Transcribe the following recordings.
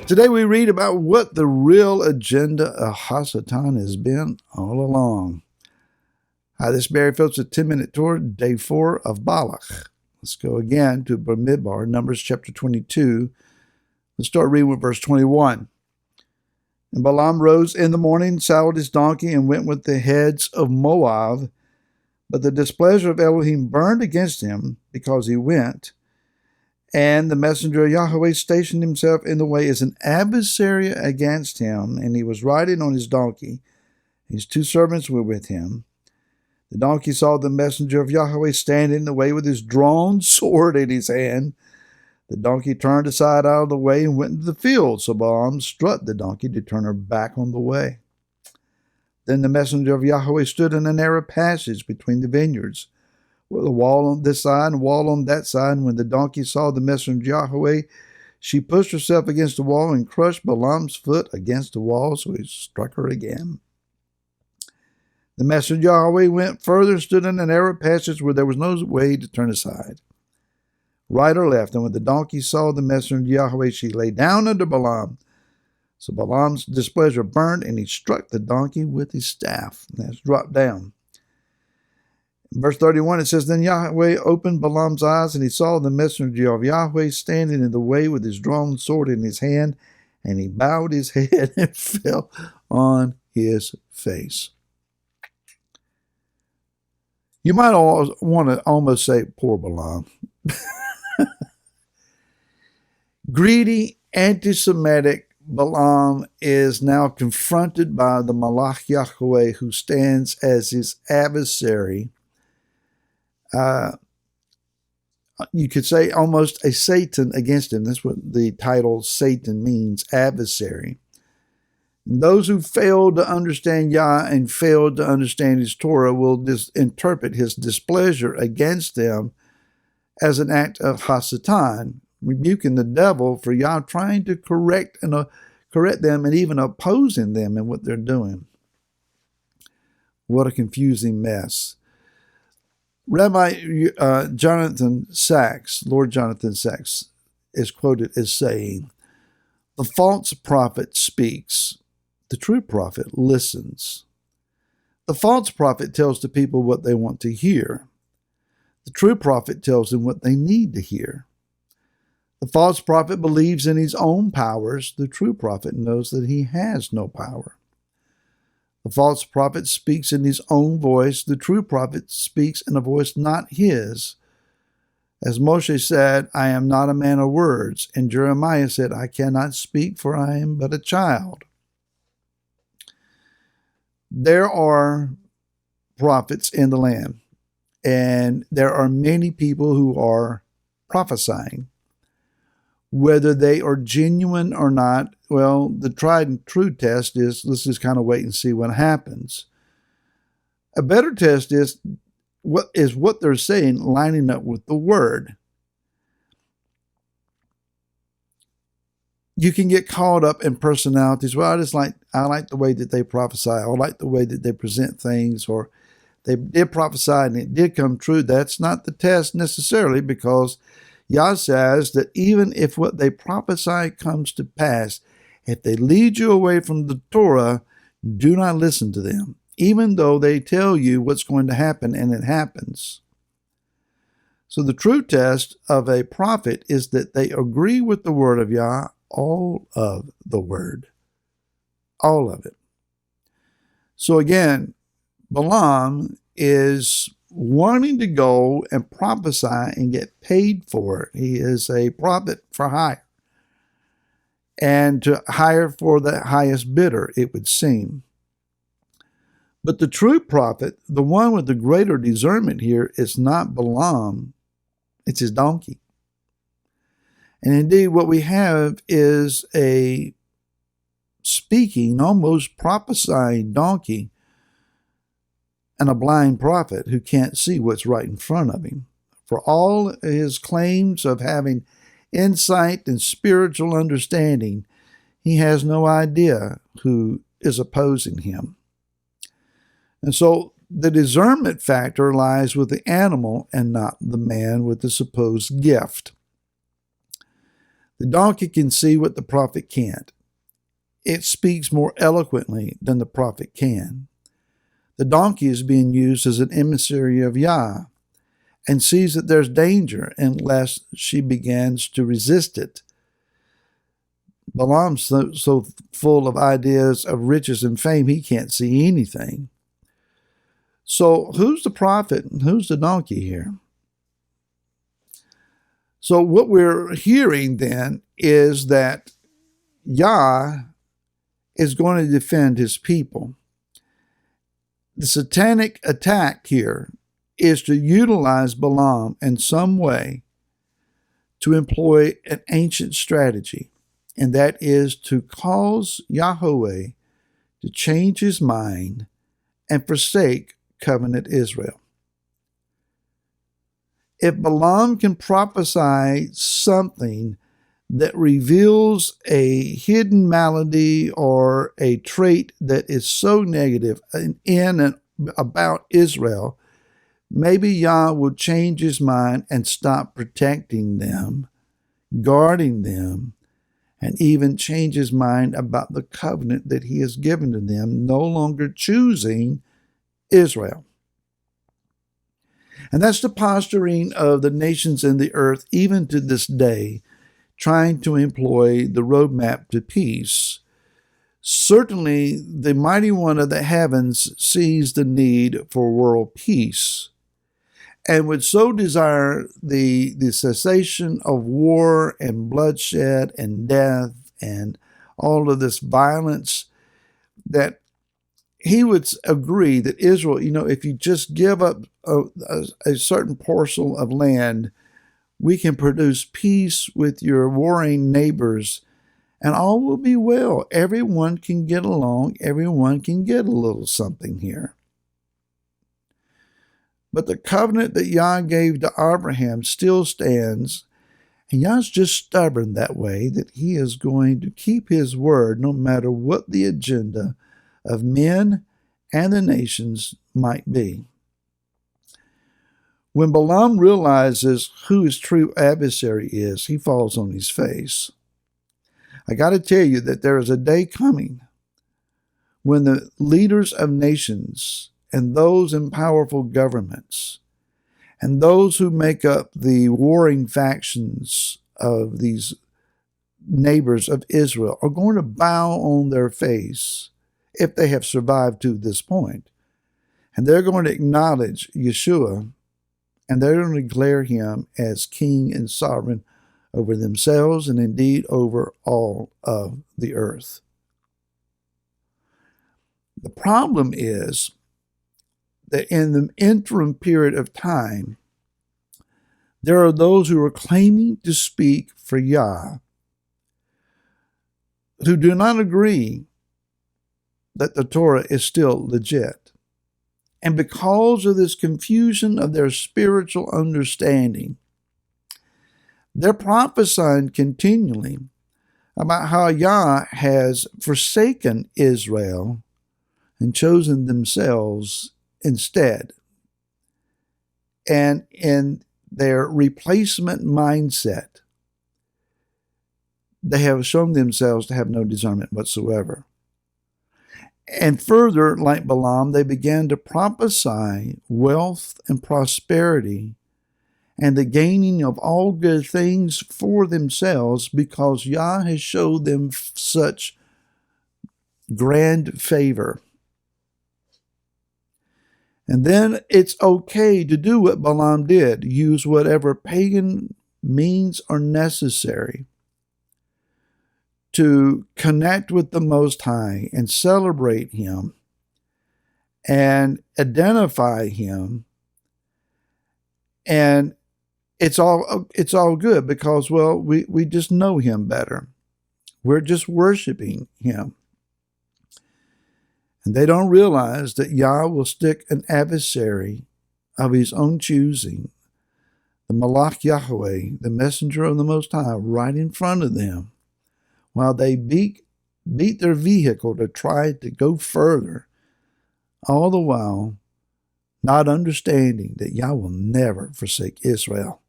Today we read about what the real agenda of Hasatan has been all along. Hi, this is Barry Phillips, a 10-minute tour, day 4 of Balaq. Let's go again to Bamidbar, Numbers chapter 22. Let's start reading with verse 21. And Balaam rose in the morning, saddled his donkey, and went with the heads of Moab. But the displeasure of Elohim burned against him because he went. And the messenger of Yahweh stationed himself in the way as an adversary against him, and he was riding on his donkey. His 2 servants were with him. The donkey saw the messenger of Yahweh standing in the way with his drawn sword in his hand. The donkey turned aside out of the way and went into the field, so Balaam struck the donkey to turn her back on the way. Then the messenger of Yahweh stood in a narrow passage between the vineyards, with a wall on this side and a wall on that side. And when the donkey saw the messenger of Yahweh, she pushed herself against the wall and crushed Balaam's foot against the wall, so he struck her again. The messenger of Yahweh went further and stood in a narrow passage where there was no way to turn aside, right or left. And when the donkey saw the messenger of Yahweh, she lay down under Balaam. So Balaam's displeasure burned, and he struck the donkey with his staff. And that's dropped down. In verse 31, it says, Then Yahweh opened Balaam's eyes, and he saw the messenger of Yahweh standing in the way with his drawn sword in his hand, and he bowed his head and fell on his face. You might want to almost say, poor Balaam. Greedy, anti-Semitic Balaam is now confronted by the Malach Yahweh, who stands as his adversary. You could say almost a Satan against him. That's what the title Satan means, adversary. And those who failed to understand Yah and failed to understand his Torah will interpret his displeasure against them as an act of Hasatan, rebuking the devil for Yah trying to correct them and even opposing them in what they're doing. What a confusing mess. Rabbi Jonathan Sacks, Lord Jonathan Sacks, is quoted as saying, "The false prophet speaks. The true prophet listens. The false prophet tells the people what they want to hear. The true prophet tells them what they need to hear. The false prophet believes in his own powers. The true prophet knows that he has no power. The false prophet speaks in his own voice. The true prophet speaks in a voice not his. As Moshe said, I am not a man of words. And Jeremiah said, I cannot speak, for I am but a child." There are prophets in the land, and there are many people who are prophesying. Whether they are genuine or not, well, the tried and true test is, let's just kind of wait and see what happens. A better test is what they're saying lining up with the word. You can get caught up in personalities. Well, I like the way that they prophesy. I like the way that they present things, or they did prophesy and it did come true. That's not the test necessarily, because Yah says that even if what they prophesy comes to pass, if they lead you away from the Torah, do not listen to them, even though they tell you what's going to happen and it happens. So the true test of a prophet is that they agree with the word of Yah, all of the word, all of it. So again, Balaam is wanting to go and prophesy and get paid for it. He is a prophet for hire, and to hire for the highest bidder, it would seem. But the true prophet, the one with the greater discernment here, is not Balaam, it's his donkey. And indeed, what we have is a speaking, almost prophesying donkey, and a blind prophet who can't see what's right in front of him. For all his claims of having insight and spiritual understanding, he has no idea who is opposing him. And so the discernment factor lies with the animal and not the man with the supposed gift. The donkey can see what the prophet can't. It speaks more eloquently than the prophet can. The donkey is being used as an emissary of Yah and sees that there's danger unless she begins to resist it. Balaam's so full of ideas of riches and fame, he can't see anything. So who's the prophet and who's the donkey here? So what we're hearing then is that Yah is going to defend his people. The satanic attack here is to utilize Balaam in some way to employ an ancient strategy, and that is to cause Yahweh to change his mind and forsake covenant Israel. If Balaam can prophesy something that reveals a hidden malady or a trait that is so negative in and about Israel, maybe Yah will change his mind and stop protecting them, guarding them, and even change his mind about the covenant that he has given to them, no longer choosing Israel. And that's the posturing of the nations in the earth, even to this day, trying to employ the roadmap to peace. Certainly, the mighty one of the heavens sees the need for world peace and would so desire the cessation of war and bloodshed and death and all of this violence that he would agree that Israel, if you just give up a certain parcel of land, we can produce peace with your warring neighbors and all will be well. Everyone can get along. Everyone can get a little something here. But the covenant that Yah gave to Abraham still stands, and Yah's just stubborn that way, that he is going to keep his word no matter what the agenda of men and the nations might be. When Balaam realizes who his true adversary is, he falls on his face. I got to tell you that there is a day coming when the leaders of nations and those in powerful governments and those who make up the warring factions of these neighbors of Israel are going to bow on their face if they have survived to this point. And they're going to acknowledge Yeshua, and they're going to declare him as king and sovereign over themselves and indeed over all of the earth. The problem is that in the interim period of time, there are those who are claiming to speak for Yah who do not agree that the Torah is still legit. And because of this confusion of their spiritual understanding, they're prophesying continually about how Yah has forsaken Israel and chosen themselves instead. And in their replacement mindset, they have shown themselves to have no discernment whatsoever. And further, like Balaam, they began to prophesy wealth and prosperity and the gaining of all good things for themselves because Yah has showed them such grand favor. And then it's okay to do what Balaam did, use whatever pagan means are necessary to connect with the Most High and celebrate him and identify him. And it's all good because, well, we just know him better. We're just worshiping him. And they don't realize that Yah will stick an adversary of his own choosing, the Balaq Yahweh, the messenger of the Most High, right in front of them, while they beat their vehicle to try to go further, all the while not understanding that Yah will never forsake Israel.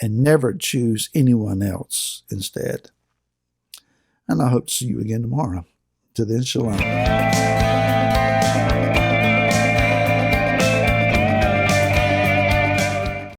and never choose anyone else instead. And I hope to see you again tomorrow. Till then, shalom.